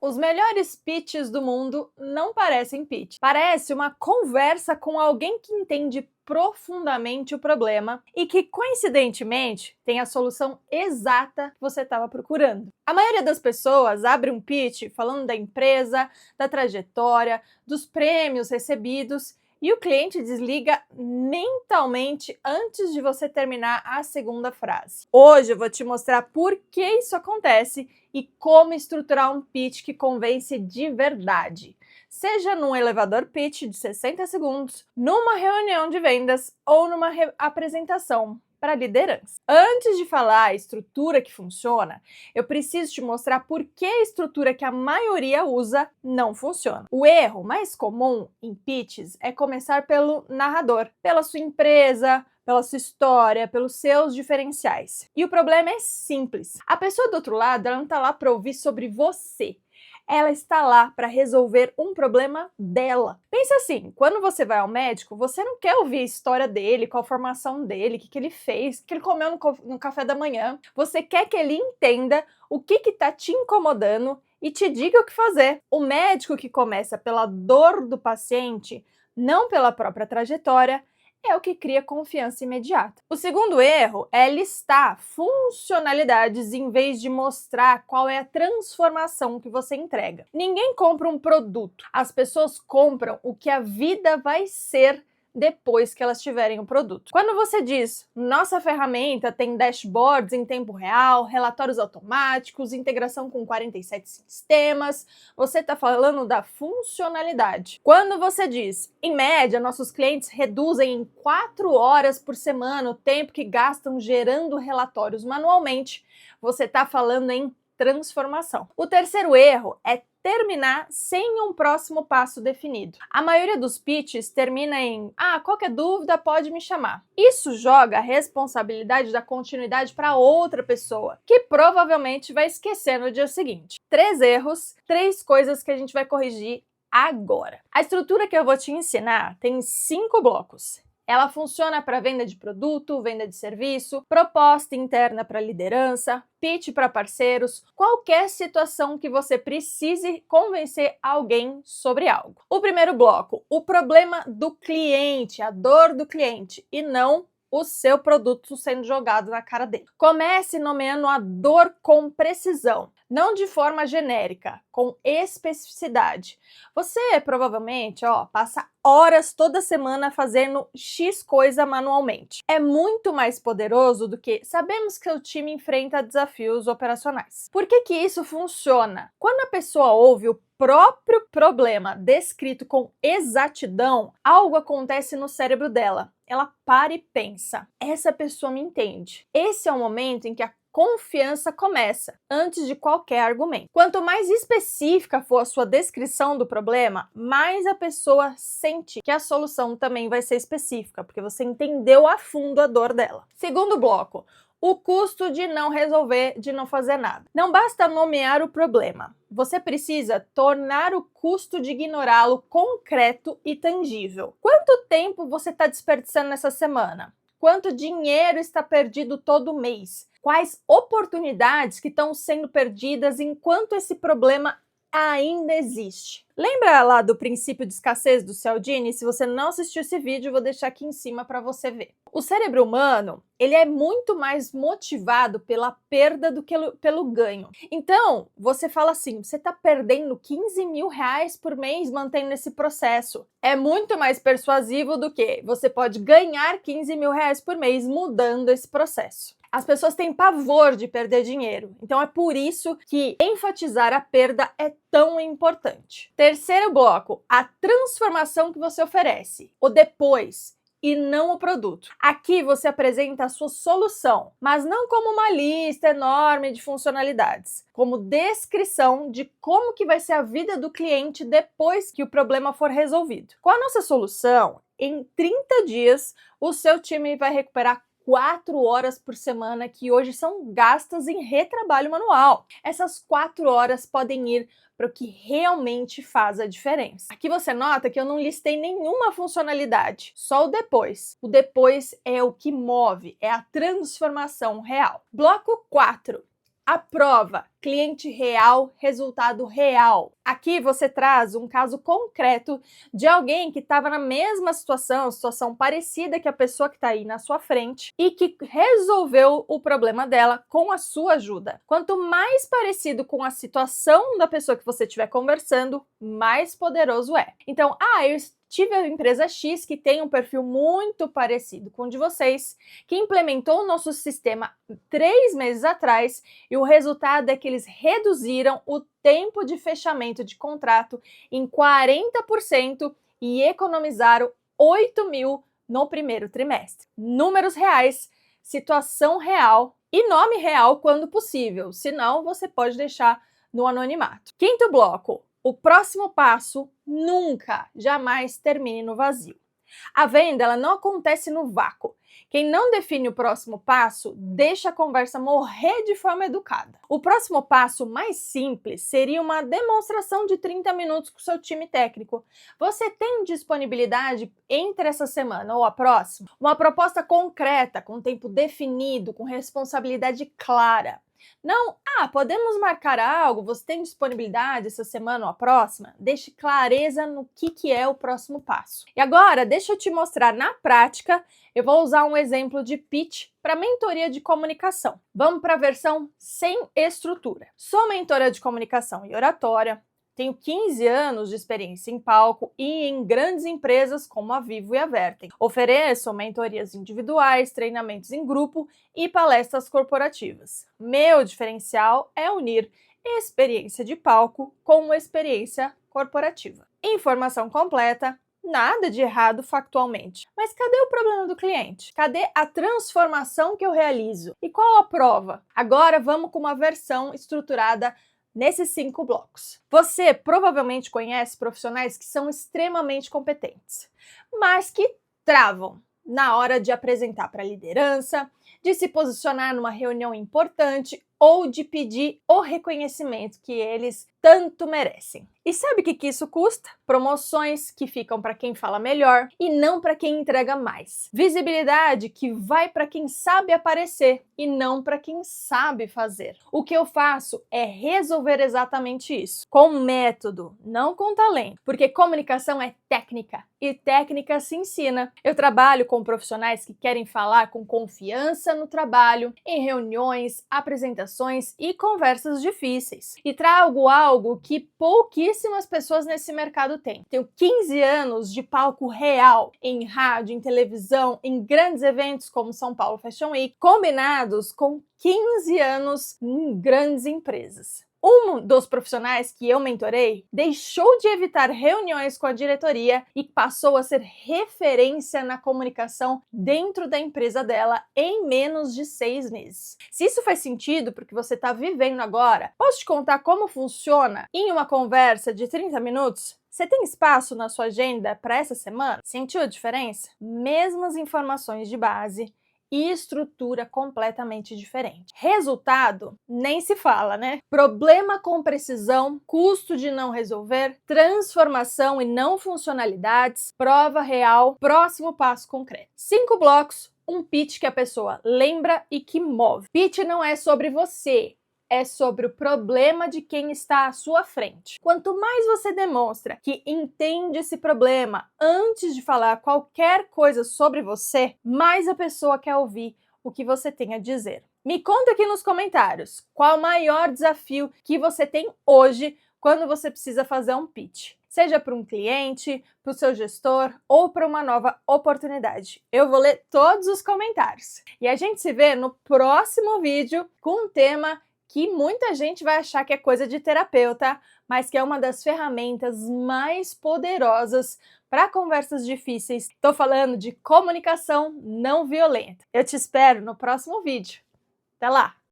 Os melhores pitches do mundo não parecem pitch. Parece uma conversa com alguém que entende profundamente o problema e que, coincidentemente, tem a solução exata que você estava procurando. A maioria das pessoas abre um pitch falando da empresa, da trajetória, dos prêmios recebidos e o cliente desliga mentalmente antes de você terminar a segunda frase. Hoje eu vou te mostrar por que isso acontece e como estruturar um pitch que convence de verdade. Seja num elevador pitch de 60 segundos, numa reunião de vendas ou numa apresentação para liderança. Antes de falar a estrutura que funciona, eu preciso te mostrar por que a estrutura que a maioria usa não funciona. O erro mais comum em pitches é começar pelo narrador, pela sua empresa, pela sua história, pelos seus diferenciais. E o problema é simples. A pessoa do outro lado, ela não está lá para ouvir sobre você. Ela está lá para resolver um problema dela. Pensa assim, quando você vai ao médico, você não quer ouvir a história dele, qual a formação dele, o que ele fez, o que ele comeu no café da manhã. Você quer que ele entenda o que está te incomodando e te diga o que fazer. O médico que começa pela dor do paciente, não pela própria trajetória, é o que cria confiança imediata. O segundo erro é listar funcionalidades em vez de mostrar qual é a transformação que você entrega. Ninguém compra um produto, as pessoas compram o que a vida vai ser depois que elas tiverem o produto. Quando você diz, nossa ferramenta tem dashboards em tempo real, relatórios automáticos, integração com 47 sistemas, você está falando da funcionalidade. Quando você diz, em média, nossos clientes reduzem em 4 horas por semana o tempo que gastam gerando relatórios manualmente, você está falando em transformação. O terceiro erro é terminar sem um próximo passo definido. A maioria dos pitches termina em qualquer dúvida pode me chamar. Isso joga a responsabilidade da continuidade para outra pessoa, que provavelmente vai esquecer no dia seguinte. 3 erros, 3 coisas que a gente vai corrigir agora. A estrutura que eu vou te ensinar tem 5 blocos. Ela funciona para venda de produto, venda de serviço, proposta interna para liderança, pitch para parceiros, qualquer situação que você precise convencer alguém sobre algo. O primeiro bloco, o problema do cliente, a dor do cliente, e não o seu produto sendo jogado na cara dele. Comece nomeando a dor com precisão, não de forma genérica, com especificidade. Você provavelmente passa horas toda semana fazendo X coisa manualmente. É muito mais poderoso do que sabemos que o time enfrenta desafios operacionais. Por que isso funciona? Quando a pessoa ouve o próprio problema descrito com exatidão, algo acontece no cérebro dela. Ela para e pensa, essa pessoa me entende. Esse é o momento em que a confiança começa, antes de qualquer argumento. Quanto mais específica for a sua descrição do problema, mais a pessoa sente que a solução também vai ser específica, porque você entendeu a fundo a dor dela. Segundo bloco, o custo de não resolver, de não fazer nada. Não basta nomear o problema. Você precisa tornar o custo de ignorá-lo concreto e tangível. Quanto tempo você está desperdiçando nessa semana? Quanto dinheiro está perdido todo mês? Quais oportunidades que estão sendo perdidas enquanto esse problema ainda existe? Lembra lá do princípio de escassez do Cialdini? Se você não assistiu esse vídeo, eu vou deixar aqui em cima para você ver. O cérebro humano, ele é muito mais motivado pela perda do que pelo ganho. Então, você fala assim, você está perdendo 15 mil reais por mês mantendo esse processo. É muito mais persuasivo do que você pode ganhar 15 mil reais por mês mudando esse processo. As pessoas têm pavor de perder dinheiro, então é por isso que enfatizar a perda é tão importante. Terceiro bloco, a transformação que você oferece, o depois e não o produto. Aqui você apresenta a sua solução, mas não como uma lista enorme de funcionalidades, como descrição de como que vai ser a vida do cliente depois que o problema for resolvido. Com a nossa solução, em 30 dias, o seu time vai recuperar 4 horas por semana que hoje são gastas em retrabalho manual. Essas 4 horas podem ir para o que realmente faz a diferença. Aqui você nota que eu não listei nenhuma funcionalidade, só o depois. O depois é o que move, é a transformação real. Bloco 4. A prova, cliente real, resultado real. Aqui você traz um caso concreto de alguém que estava na mesma situação parecida que a pessoa que está aí na sua frente e que resolveu o problema dela com a sua ajuda. Quanto mais parecido com a situação da pessoa que você estiver conversando, mais poderoso é. Então, eu tive a empresa X que tem um perfil muito parecido com o de vocês, que implementou o nosso sistema 3 meses atrás e o resultado é que eles reduziram o tempo de fechamento de contrato em 40% e economizaram 8 mil no primeiro trimestre. Números reais, situação real e nome real quando possível, senão você pode deixar no anonimato. Quinto bloco. O próximo passo nunca, jamais termine no vazio. A venda ela não acontece no vácuo. Quem não define o próximo passo, deixa a conversa morrer de forma educada. O próximo passo mais simples seria uma demonstração de 30 minutos com o seu time técnico. Você tem disponibilidade entre essa semana ou a próxima? Uma proposta concreta, com tempo definido, com responsabilidade clara. Não, podemos marcar algo, você tem disponibilidade essa semana ou a próxima? Deixe clareza no que é o próximo passo. E agora, deixa eu te mostrar na prática, eu vou usar um exemplo de pitch para mentoria de comunicação. Vamos para a versão sem estrutura. Sou mentora de comunicação e oratória, tenho 15 anos de experiência em palco e em grandes empresas como a Vivo e a Vertem. Ofereço mentorias individuais, treinamentos em grupo e palestras corporativas. Meu diferencial é unir experiência de palco com experiência corporativa. Informação completa, nada de errado factualmente. Mas cadê o problema do cliente? Cadê a transformação que eu realizo? E qual a prova? Agora vamos com uma versão estruturada nesses 5 blocos. Você provavelmente conhece profissionais que são extremamente competentes, mas que travam na hora de apresentar para a liderança, de se posicionar numa reunião importante ou de pedir o reconhecimento que eles tanto merecem. E sabe o que isso custa? Promoções que ficam para quem fala melhor e não para quem entrega mais. Visibilidade que vai para quem sabe aparecer e não para quem sabe fazer. O que eu faço é resolver exatamente isso, com método, não com talento, porque comunicação é técnica e técnica se ensina. Eu trabalho com profissionais que querem falar com confiança no trabalho, em reuniões, apresentações e conversas difíceis. E trago algo que pouquíssimas pessoas nesse mercado têm. Tenho 15 anos de palco real em rádio, em televisão, em grandes eventos como São Paulo Fashion Week, combinados com 15 anos em grandes empresas. Um dos profissionais que eu mentorei deixou de evitar reuniões com a diretoria e passou a ser referência na comunicação dentro da empresa dela em menos de 6 meses. Se isso faz sentido para o que você está vivendo agora, posso te contar como funciona em uma conversa de 30 minutos? Você tem espaço na sua agenda para essa semana? Sentiu a diferença? Mesmas informações de base e estrutura completamente diferente. Resultado, nem se fala, né? Problema com precisão, custo de não resolver, transformação e não funcionalidades, prova real, próximo passo concreto. 5 blocos, um pitch que a pessoa lembra e que move. Pitch não é sobre você, é sobre o problema de quem está à sua frente. Quanto mais você demonstra que entende esse problema antes de falar qualquer coisa sobre você, mais a pessoa quer ouvir o que você tem a dizer. Me conta aqui nos comentários qual o maior desafio que você tem hoje quando você precisa fazer um pitch. Seja para um cliente, para o seu gestor ou para uma nova oportunidade. Eu vou ler todos os comentários. E a gente se vê no próximo vídeo com um tema que muita gente vai achar que é coisa de terapeuta, mas que é uma das ferramentas mais poderosas para conversas difíceis. Estou falando de comunicação não violenta. Eu te espero no próximo vídeo. Até lá!